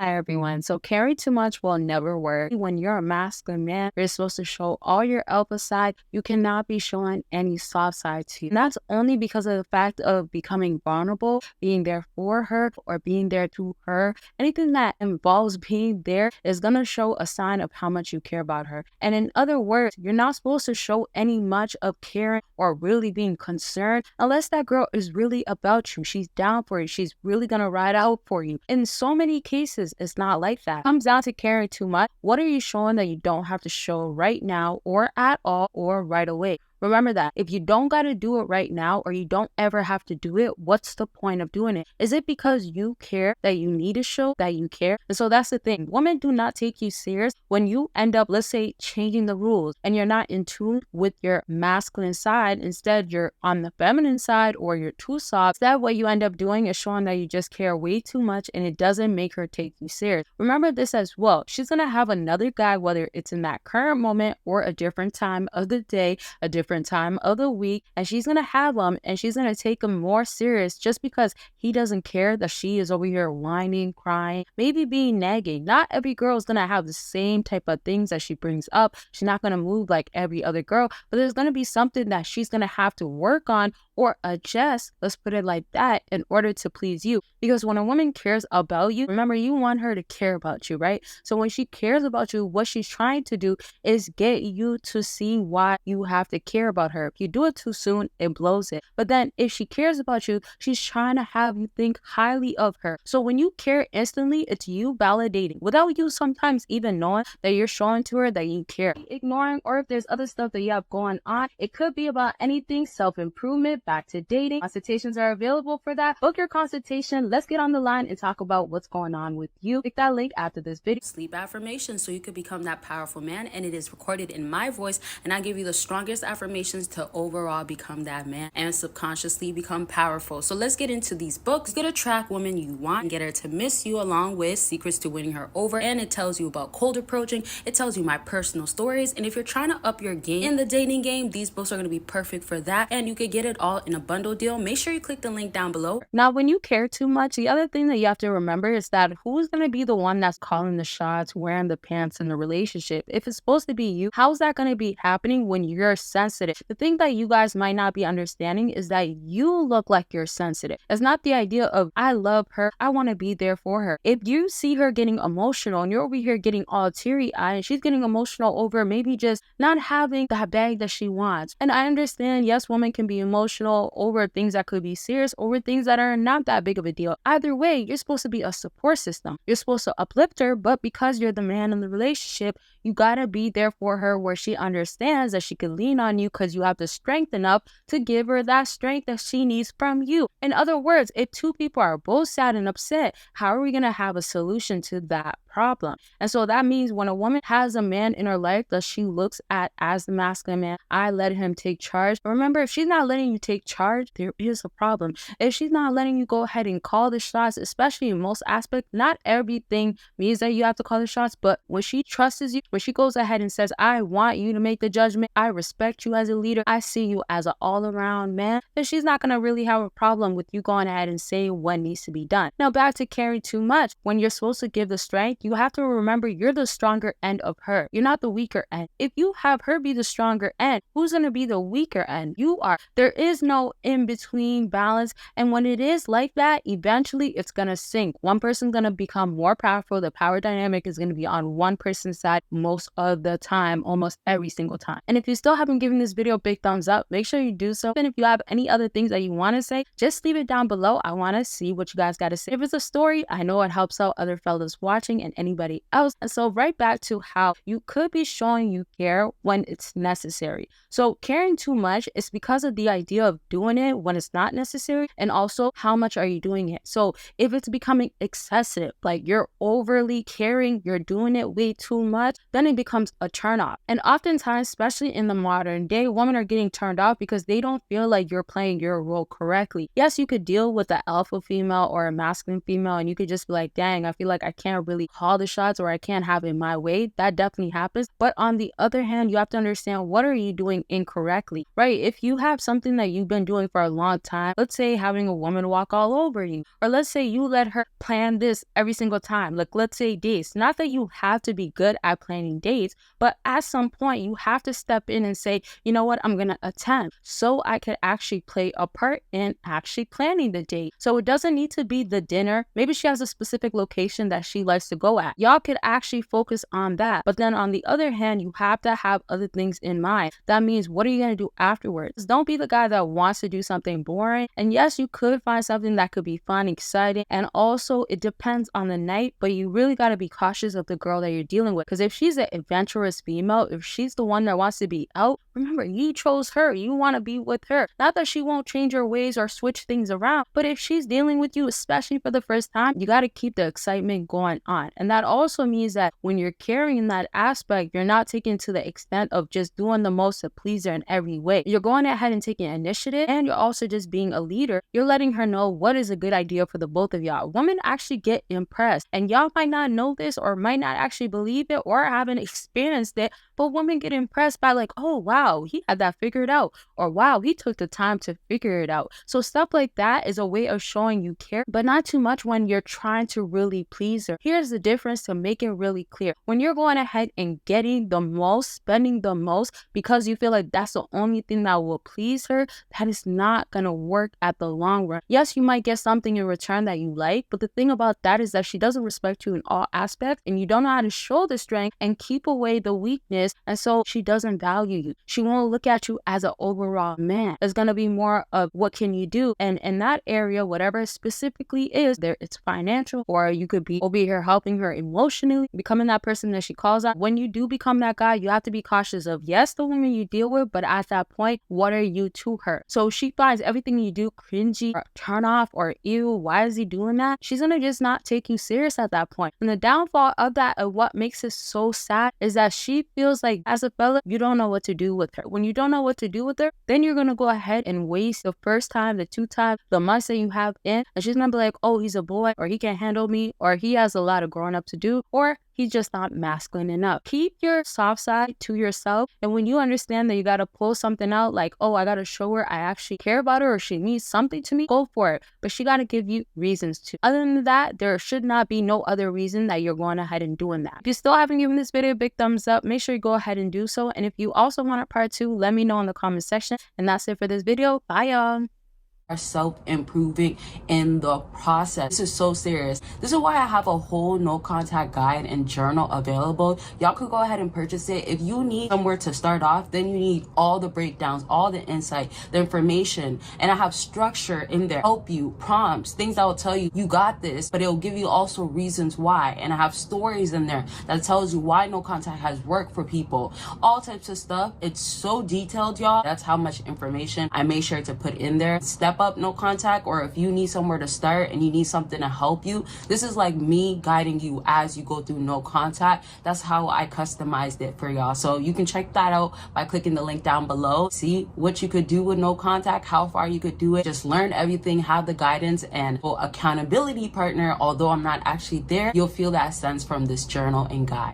Hi everyone. So caring too much will never work. When you're a masculine man, you're supposed to show all your alpha side. You cannot be showing any soft side to you. And that's only because of the fact of becoming vulnerable, being there for her or being there to her. Anything that involves being there is gonna show a sign of how much you care about her. And in other words, you're not supposed to show any much of caring or really being concerned unless that girl is really about you. She's down for you. She's really gonna ride out for you. In so many cases, it's not like that. It comes down to caring too much. What are you showing that you don't have to show right now or at all or right away? Remember that if you don't got to do it right now or you don't ever have to do it, what's the point of doing it? Is it because you care that you need to show that you care? And so that's the thing. Women do not take you serious when you end up, let's say, changing the rules and you're not in tune with your masculine side. Instead, you're on the feminine side or you're too soft. Instead, what you end up doing is showing that you just care way too much and it doesn't make her take you serious. Remember this as well. She's going to have another guy, whether it's in that current moment or a different time of the day, a different time of the week, and she's gonna have him and she's gonna take him more serious just because he doesn't care that she is over here whining, crying, maybe being nagging. Not every girl is gonna have the same type of things that she brings up. She's not gonna move like every other girl, but there's gonna be something that she's gonna have to work on or adjust, let's put it like that, in order to please you. Because when a woman cares about you, remember, you want her to care about you, right? So when she cares about you, what she's trying to do is get you to see why you have to care about her. If you do it too soon, it blows it. But then if she cares about you, she's trying to have you think highly of her. So when you care instantly, it's you validating without you sometimes even knowing that you're showing to her that you care. Ignoring, or if there's other stuff that you have going on, it could be about anything, self-improvement, back to dating. Consultations are available for that. Book your consultation. Let's get on the line and talk about what's going on with you. Click that link after this video. Sleep affirmations so you could become that powerful man, and it is recorded in my voice, and I give you the strongest affirmations to overall become that man and subconsciously become powerful. So let's get into these books. Get a track woman you want and get her to miss you, along with secrets to winning her over, and it tells you about cold approaching. It tells you my personal stories, and if you're trying to up your game in the dating game, these books are going to be perfect for that, and you could get it all in a bundle deal. Make sure you click the link down below. Now, when you care too much, the other thing that you have to remember is that who's going to be the one that's calling the shots, wearing the pants in the relationship? If it's supposed to be you, how's that going to be happening when you're sensitive? The thing that you guys might not be understanding is that you look like you're sensitive. It's not the idea of, I love her, I want to be there for her. If you see her getting emotional and you're over here getting all teary-eyed and she's getting emotional over maybe just not having that bag that she wants. And I understand, yes, women can be emotional over things that could be serious, over things that are not that big of a deal. Either way, you're supposed to be a support system. You're supposed to uplift her, but because you're the man in the relationship, you gotta be there for her where she understands that she can lean on you because you have the strength enough to give her that strength that she needs from you. In other words, if two people are both sad and upset, how are we gonna have a solution to that problem? And so that means when a woman has a man in her life that she looks at as the masculine man, I let him take charge. Remember, if she's not letting you take charge, there is a problem. If she's not letting you go ahead and call the shots, especially in most aspects, not everything means that you have to call the shots, but when she trusts you, when she goes ahead and says, I want you to make the judgment, I respect you as a leader, I see you as an all-around man, then she's not going to really have a problem with you going ahead and saying what needs to be done. Now, back to caring too much. When you're supposed to give the strength, you have to remember you're the stronger end of her. You're not the weaker end. If you have her be the stronger end, who's going to be the weaker end? You are. There is no in-between balance. And when it is like that, eventually it's going to sink. One person's going to become more powerful. The power dynamic is going to be on one person's side most of the time, almost every single time. And if you still haven't given this video a big thumbs up, make sure you do so. And if you have any other things that you want to say, just leave it down below. I want to see what you guys got to say. If it's a story, I know it helps out other fellas watching and anybody else. And so right back to how you could be showing you care when it's necessary. So caring too much is because of the idea of doing it when it's not necessary, and also how much are you doing it. So if it's becoming excessive, like you're overly caring, you're doing it way too much, then it becomes a turnoff. And oftentimes, especially in the modern day, women are getting turned off because they don't feel like you're playing your role correctly. Yes, you could deal with an alpha female or a masculine female and you could just be like, dang, I feel like I can't really call the shots or I can't have it my way. That definitely happens. But on the other hand, you have to understand, what are you doing incorrectly, right? If you have something that you've been doing for a long time, let's say having a woman walk all over you, or let's say you let her plan this every single time, like let's say dates. Not that you have to be good at planning dates, but at some point you have to step in and say, you know what, I'm going to attend so I could actually play a part in actually planning the date. So it doesn't need to be the dinner. Maybe she has a specific location that she likes to go at. Y'all could actually focus on that. But then on the other hand, you have to have other things in mind. That means, what are you going to do afterwards? Don't be the guy that wants to do something boring. And yes, you could find something that could be fun, exciting, and also it depends on the night, but you really got to be cautious of the girl that you're dealing with. Because if she's an adventurous female, if she's the one that wants to be out, remember, you chose her. You want to be with her. Not that she won't change her ways or switch things around, but if she's dealing with you, especially for the first time, you got to keep the excitement going on. And that also means that when you're carrying that aspect, you're not taking to the extent of just doing the most to please her in every way. You're going ahead and taking initiative, and you're also just being a leader. You're letting her know what is a good idea for the both of y'all. Women actually get impressed, and y'all might not know this or might not actually believe it or haven't experienced it, but women get impressed by like, oh wow, he had that figured out, or wow, he took the time to figure it out. So stuff like that is a way of showing you care, but not too much when you're trying to really please her. Here's the difference to make it really clear. When you're going ahead and getting the most, spending the most because you feel like that's the only thing that will please her, that is not gonna work at the long run. Yes, you might get something in return that you like, but the thing about that is that she doesn't respect you in all aspects, and you don't know how to show the strength and keep away the weakness, and so she doesn't value you. She won't look at you as an overall man. It's gonna be more of what can you do, and in that area, whatever specifically is there, it's financial, or you could be over here helping her emotionally, becoming that person that she calls on. When you do become that guy, you have to be cautious of, yes, the woman you deal with, but at that point, what are you to her? So if she finds everything you do cringy or turn off or ew, why is he doing that? She's gonna just not take you serious at that point. And the downfall of that, of what makes it so sad, is that she feels like as a fella, you don't know what to do with her. When you don't know what to do with her, then you're gonna go ahead and waste the first time, the two times, the months that you have in, and she's gonna be like, oh, he's a boy, or he can't handle me, or he has a lot of growing up to do, or he's just not masculine enough. Keep your soft side to yourself. And when you understand that you got to pull something out, like, oh, I got to show her I actually care about her, or she means something to me, go for it. But she got to give you reasons to. Other than that, there should not be no other reason that you're going ahead and doing that. If you still haven't given this video a big thumbs up, make sure you go ahead and do so. And if you also want a part 2, let me know in the comment section. And that's it for this video. Bye, y'all. Are self-improving in the process. This is so serious. This is why I have a whole no contact guide and journal available. Y'all could go ahead and purchase it. If you need somewhere to start off, then you need all the breakdowns, all the insight, the information, and I have structure in there, help you, prompts, things that will tell you you got this, but it'll give you also reasons why. And I have stories in there that tells you why no contact has worked for people, all types of stuff. It's so detailed, y'all. That's how much information I made sure to put in there. Step up no contact, or if you need somewhere to start and you need something to help you, this is like me guiding you as you go through no contact. That's how I customized it for y'all. So you can check that out by clicking the link down below. See what you could do with no contact, how far you could do it. Just learn everything, have the guidance, and accountability partner. Although I'm not actually there, you'll feel that sense from this journal and guide.